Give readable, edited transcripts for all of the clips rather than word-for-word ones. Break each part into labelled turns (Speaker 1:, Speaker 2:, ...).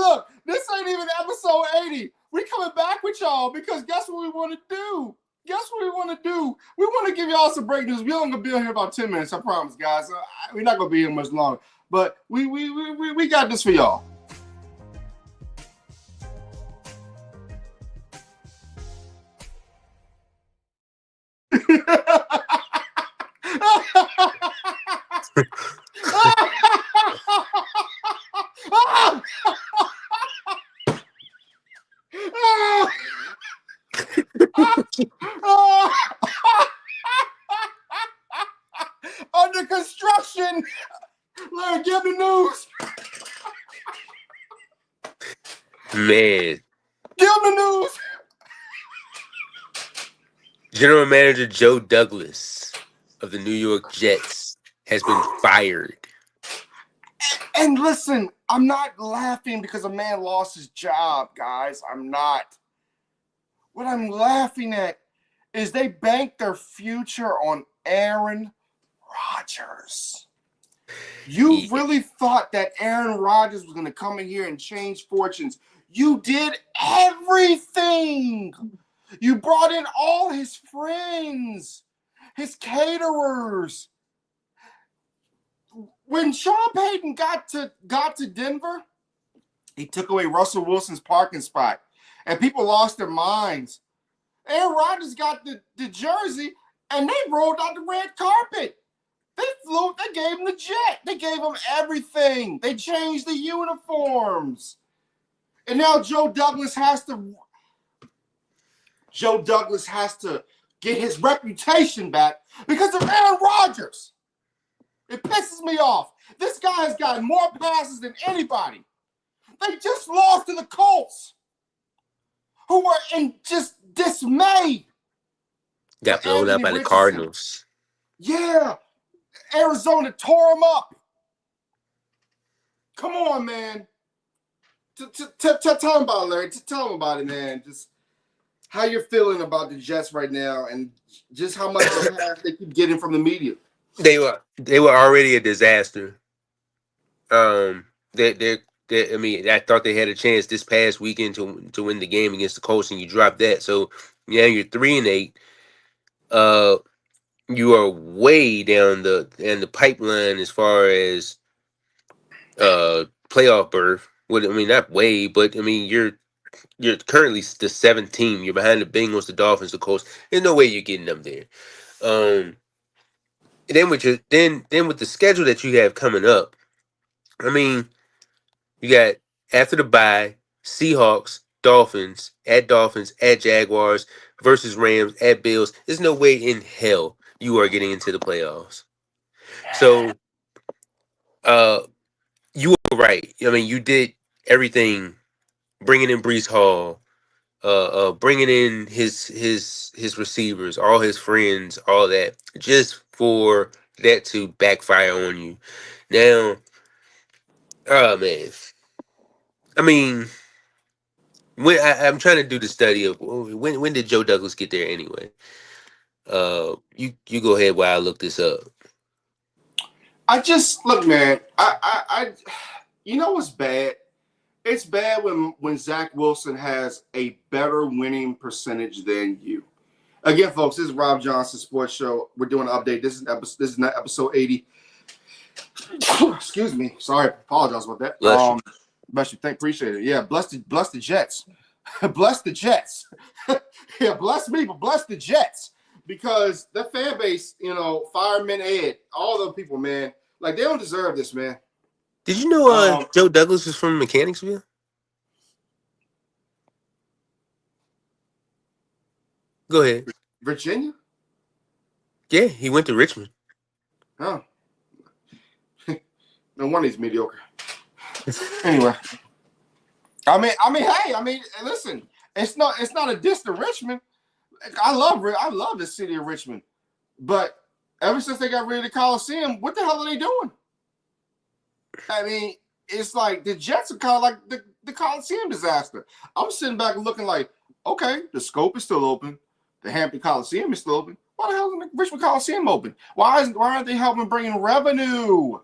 Speaker 1: look, this ain't even episode 80. We coming back with y'all because guess what we want to do? Guess what we want to do? We want to give y'all some break news. We're only gonna be on here about 10 minutes, I promise, guys. We're not gonna be here much longer, but we got this for y'all. Under construction. Larry, give the news.
Speaker 2: Man.
Speaker 1: Give the news.
Speaker 2: General Manager Joe Douglas of the New York Jets has been fired.
Speaker 1: And listen, I'm not laughing because a man lost his job, guys. I'm not. What I'm laughing at is they banked their future on Aaron Rodgers. You really thought that Aaron Rodgers was going to come in here and change fortunes. You did everything. You brought in all his friends, his caterers. When Sean Payton got to Denver, he took away Russell Wilson's parking spot, and people lost their minds. Aaron Rodgers got the jersey, and they rolled out the red carpet. They flew. They gave him the jet. They gave him everything. They changed the uniforms, and now Joe Douglas has to get his reputation back because of Aaron Rodgers. It pisses me off. This guy has gotten more passes than anybody. They just lost to the Colts, who were in just dismay.
Speaker 2: Got blown out by the Cardinals.
Speaker 1: Yeah. Arizona tore him up. Come on, man. Tell him about it, Larry. Tell him about it, man. Just how you're feeling about the Jets right now and just how much they keep getting from the media.
Speaker 2: They were already a disaster. I mean, I thought they had a chance this past weekend to win the game against the Colts, and you dropped that. So yeah, you're 3-8. You are way down the pipeline as far as playoff berth. Well, I mean, not way, but I mean, you're currently the 7th team. You're behind the Bengals, the Dolphins, the Colts. There's no way you're getting them there. And then with the schedule that you have coming up, I mean, you got after the bye, Seahawks, Dolphins, at Jaguars versus Rams, at Bills. There's no way in hell you are getting into the playoffs. So, you were right. I mean, you did everything, bringing in Breece Hall, bringing in his receivers, all his friends, all that, just for that to backfire on you. Now, oh man, I mean, when I'm trying to do the study of when did Joe Douglas get there anyway? You go ahead while I look this up.
Speaker 1: I just look, man. I you know what's bad? It's bad when Zach Wilson has a better winning percentage than you. Again, folks, this is Robb Johnson Sports Show. We're doing an update. This is not episode 80. Excuse me. Sorry, apologize about that. Bless you. Appreciate it. Yeah, bless the Jets. Bless the Jets. Yeah, bless me, but bless the Jets. Because the fan base, Fireman Ed, all those people, man, like they don't deserve this, man.
Speaker 2: Did you know Joe Douglas is from Mechanicsville? Go ahead.
Speaker 1: Virginia?
Speaker 2: Yeah, he went to Richmond.
Speaker 1: Oh. No wonder he's mediocre. Anyway. I mean, listen, it's not a diss to Richmond. I love the city of Richmond. But ever since they got rid of the Coliseum, what the hell are they doing? I mean, it's like the Jets are kind of like the Coliseum disaster. I'm sitting back and looking like, okay, the Scope is still open. The Hampton Coliseum is still open. Why the hell isn't the Richmond Coliseum open? Why aren't they helping bring in revenue?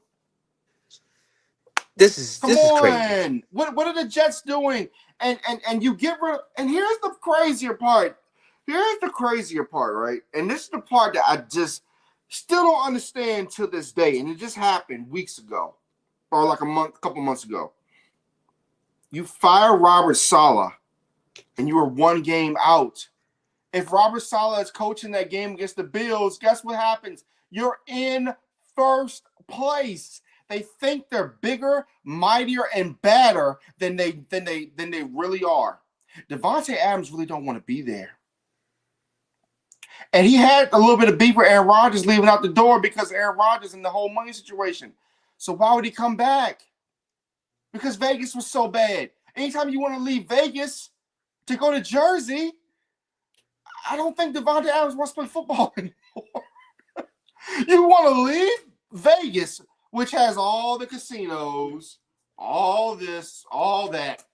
Speaker 1: Come
Speaker 2: this is crazy.
Speaker 1: on. What are the Jets doing? And you get rid of, and here's the crazier part. Here's the crazier part, right? And this is the part that I just still don't understand to this day. And it just happened weeks ago. Or like a couple months ago. You fire Robert Saleh and you were one game out. If Robert Saleh is coaching that game against the Bills, guess what happens? You're in first place. They think they're bigger, mightier, and badder than they really are. Devontae Adams really don't want to be there. And he had a little bit of beef with Aaron Rodgers leaving out the door because Aaron Rodgers in the whole money situation. So why would he come back? Because Vegas was so bad. Anytime you want to leave Vegas to go to Jersey, I don't think Devontae Adams wants to play football anymore. You want to leave Vegas, which has all the casinos, all this, all that,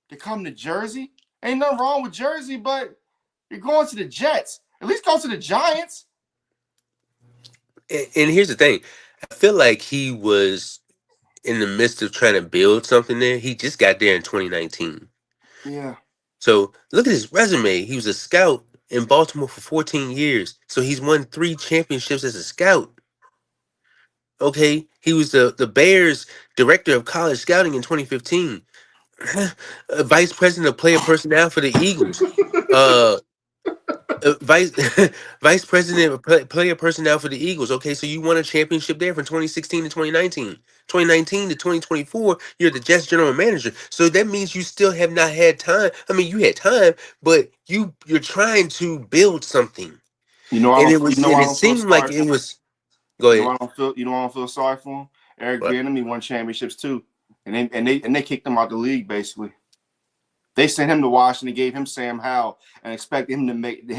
Speaker 1: to come to Jersey? Ain't nothing wrong with Jersey, but you're going to the Jets. At least go to the Giants.
Speaker 2: And here's the thing. I feel like he was in the midst of trying to build something there. He just got there in 2019.
Speaker 1: Yeah.
Speaker 2: So look at his resume. He was a scout in Baltimore for 14 years. So he's won 3 championships as a scout. Okay. He was the Bears director of college scouting in 2015. Vice president of player personnel for the Eagles. Uh, vice vice president of player personnel for the Eagles. Okay, so you won a championship there from 2016 to 2019. 2019 to 2024, you're the Jets general manager. So that means you still have not had time. I mean, you had time, but you're trying to build something.
Speaker 1: You know,
Speaker 2: And
Speaker 1: I
Speaker 2: it
Speaker 1: don't feel
Speaker 2: seemed like
Speaker 1: sorry
Speaker 2: it
Speaker 1: for.
Speaker 2: was. Go
Speaker 1: You know,
Speaker 2: ahead.
Speaker 1: I don't feel sorry for him. Eric
Speaker 2: What?
Speaker 1: Bieniemy won championships too, and they kicked him out the league basically. They sent him to Washington, gave him Sam Howell, and expected him to make. They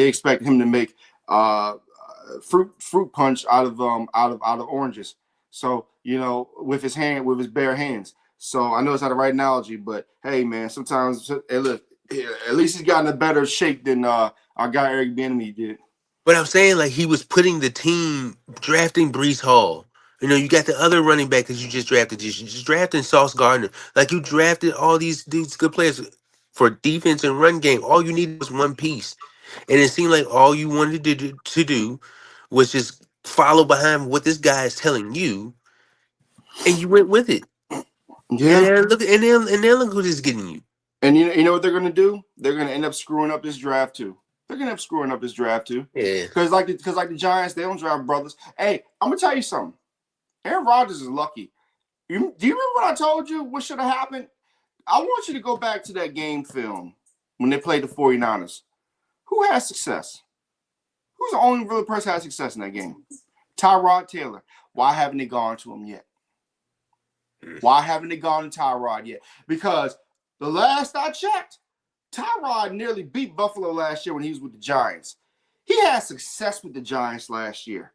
Speaker 1: expect him to make fruit punch out of oranges. So with his bare hands. So I know it's not the right analogy, but hey, man, sometimes hey, look, at least he's gotten a better shape than our guy Eric Bieniemy did.
Speaker 2: But I'm saying, like, he was putting the team drafting Brees Hall. You know, you got the other running back that you just drafted. You just drafting Sauce Gardner. Like, you drafted all these good players for defense and run game. All you needed was one piece. And it seemed like all you wanted to do was just follow behind what this guy is telling you, and you went with it. And
Speaker 1: Yeah.
Speaker 2: then look who this is getting you.
Speaker 1: And you know what they're gonna do? They're gonna end up screwing up this draft too. They're gonna end up screwing up this draft too.
Speaker 2: Yeah.
Speaker 1: Because like the Giants, they don't draft brothers. Hey, I'm gonna tell you something. Aaron Rodgers is lucky. Do you remember what I told you? What should have happened? I want you to go back to that game film when they played the 49ers. Who had success? Who's the only real person who had success in that game? Tyrod Taylor. Why haven't they gone to him yet? Why haven't they gone to Tyrod yet? Because the last I checked, Tyrod nearly beat Buffalo last year when he was with the Giants. He had success with the Giants last year.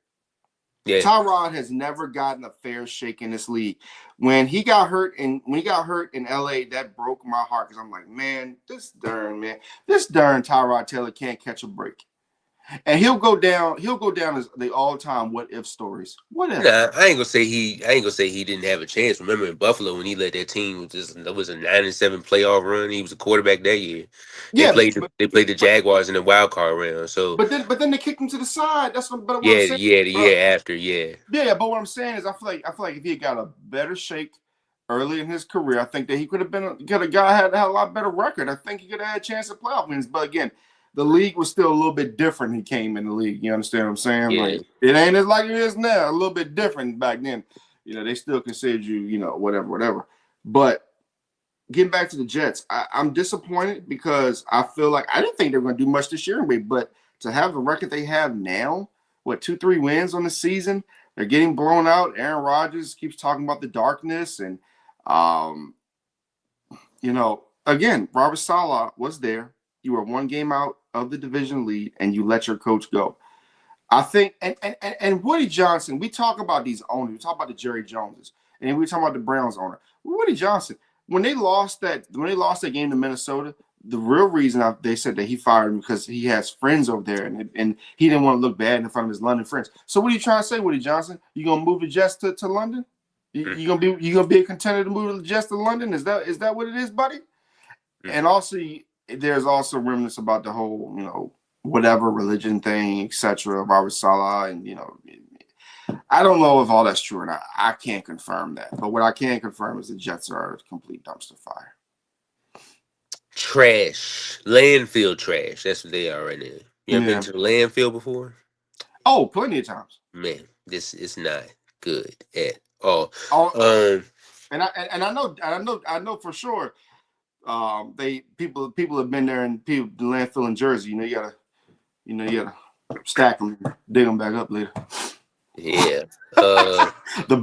Speaker 2: Yeah.
Speaker 1: Tyrod has never gotten a fair shake in this league. When he got hurt in LA, that broke my heart because I'm like, man, this darn Tyrod Taylor can't catch a break. And he'll go down as the all-time what if stories. What if?
Speaker 2: Nah, I ain't gonna say he didn't have a chance. Remember in Buffalo when he led that team it was a 9-7 playoff run. He was a quarterback that year.
Speaker 1: Yeah,
Speaker 2: They played the Jaguars in the wild card round. So
Speaker 1: but then they kicked him to the side. But what I'm
Speaker 2: yeah,
Speaker 1: saying,
Speaker 2: the
Speaker 1: bro,
Speaker 2: year after, yeah.
Speaker 1: yeah. But what I'm saying is, I feel like if he had got a better shake early in his career, I think that he could have had a lot better record. I think he could have had a chance at playoff wins. But again, the league was still a little bit different. He came in the league. You understand what I'm saying?
Speaker 2: Yeah.
Speaker 1: Like it ain't as like it is now. A little bit different back then. They still considered you, whatever. But getting back to the Jets, I'm disappointed because I feel like I didn't think they were going to do much this year anyway. But to have the record they have now, 2-3 wins on the season, they're getting blown out. Aaron Rodgers keeps talking about the darkness, and again, Robert Saleh was there. You were one game out of the division lead, and you let your coach go. I think, and Woody Johnson, we talk about these owners. We talk about the Jerry Joneses, and then we talk about the Browns owner. Woody Johnson, when they lost that game to Minnesota, the real reason they said that he fired him because he has friends over there, and he didn't want to look bad in front of his London friends. So what are you trying to say, Woody Johnson? You gonna move the Jets to London?
Speaker 2: Mm,
Speaker 1: You gonna be a contender to move the Jets to London? Is that what it is, buddy?
Speaker 2: mm.
Speaker 1: And also, there's also remnants about the whole whatever religion thing, etc. Robert Salah, and I don't know if all that's true or not. I can't confirm that, but what I can confirm is the Jets are a complete dumpster fire.
Speaker 2: Trash, landfill trash. That's what they are right now. You ever been
Speaker 1: Yeah.
Speaker 2: to the landfill before?
Speaker 1: Oh, plenty of times.
Speaker 2: Man, this is not good at all.
Speaker 1: Oh,
Speaker 2: Um,
Speaker 1: and I know for sure. They people have been there, and people the landfill in Jersey. You gotta stack them, dig them back up later.
Speaker 2: yeah. Uh,
Speaker 1: The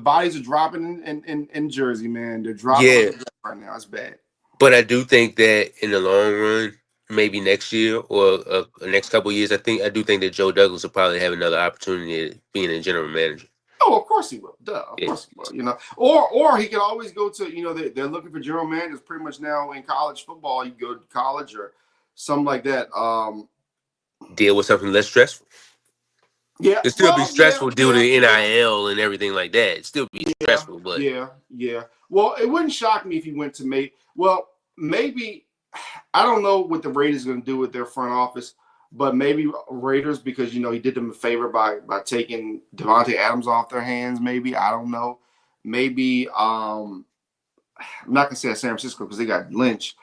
Speaker 1: bodies are dropping in Jersey, man. They're dropping
Speaker 2: yeah.
Speaker 1: right now. It's bad.
Speaker 2: But I do think that in the long run, maybe next year or the next couple of years, I do think that Joe Douglas will probably have another opportunity at being a general manager.
Speaker 1: Oh, of course he will. Duh, of
Speaker 2: Yeah.
Speaker 1: course he will. Or he could always go to. They're looking for general managers pretty much now in college football. You go to college or something like that.
Speaker 2: Deal with something less stressful.
Speaker 1: Yeah.
Speaker 2: It'd still be
Speaker 1: Well, yeah,
Speaker 2: stressful due to
Speaker 1: yeah,
Speaker 2: the
Speaker 1: yeah.
Speaker 2: NIL and everything like that. It'd still be
Speaker 1: Yeah,
Speaker 2: stressful, but
Speaker 1: yeah. Well, it wouldn't shock me if he went to maybe I don't know what the Raiders are going to do with their front office, but maybe Raiders because he did them a favor by taking Devontae Adams off their hands. Maybe I don't know. Maybe I'm not going to say San Francisco because they got Lynch.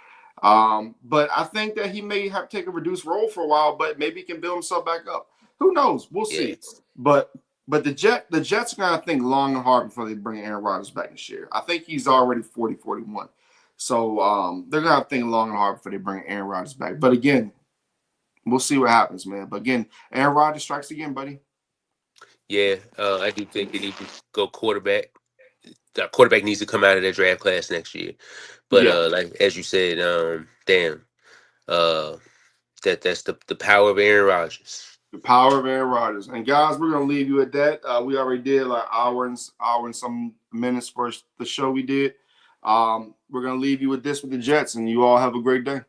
Speaker 1: But I think that he may have to take a reduced role for a while, but maybe he can build himself back up. Who knows? We'll
Speaker 2: yeah,
Speaker 1: see. But the Jets are going to think long and hard before they bring Aaron Rodgers back this year. I think he's already 40, 41. So they're going to think long and hard before they bring Aaron Rodgers back. But again, we'll see what happens, man. But again, Aaron Rodgers strikes again, buddy.
Speaker 2: yeah. I do think they need to go quarterback. The quarterback needs to come out of that draft class next year. But
Speaker 1: Yeah.
Speaker 2: like as you said, damn, uh, that's the power of Aaron Rodgers.
Speaker 1: The power of Aaron Rodgers. And guys, we're gonna leave you at that. We already did like hour and some minutes for the show we did. We're gonna leave you with this with the Jets, and you all have a great day.